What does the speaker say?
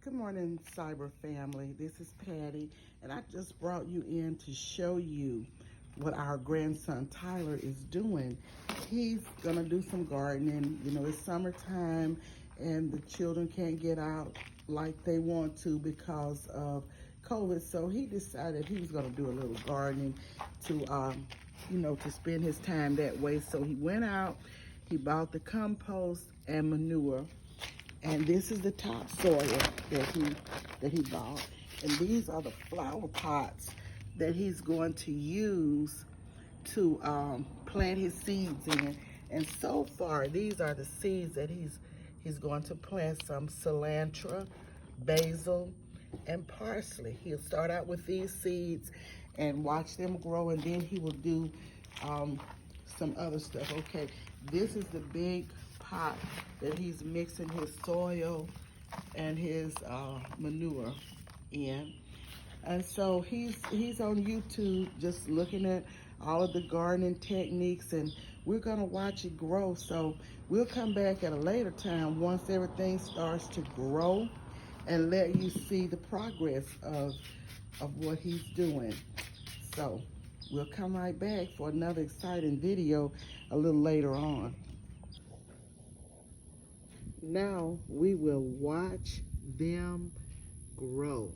Good morning, Cyber family. This is Patti, and I just brought you in to show you what our grandson Tyler is doing. He's gonna do some gardening. You know, it's summertime, and the children can't get out like they want to because of COVID. So he decided he was gonna do a little gardening to, to spend his time that way. So he went out, he bought the compost and manure. And this is the topsoil that he bought. And these are the flower pots that he's going to use to plant his seeds in. And so far, these are the seeds that he's going to plant: some cilantro, basil, and parsley. He'll start out with these seeds and watch them grow, and then he will do some other stuff. Okay, this is the big pot that he's mixing his soil and his manure in. And so he's on YouTube just looking at all of the gardening techniques, and we're gonna watch it grow. So we'll come back at a later time once everything starts to grow and let you see the progress of what he's doing. So we'll come right back for another exciting video a little later on. Now we will watch them grow.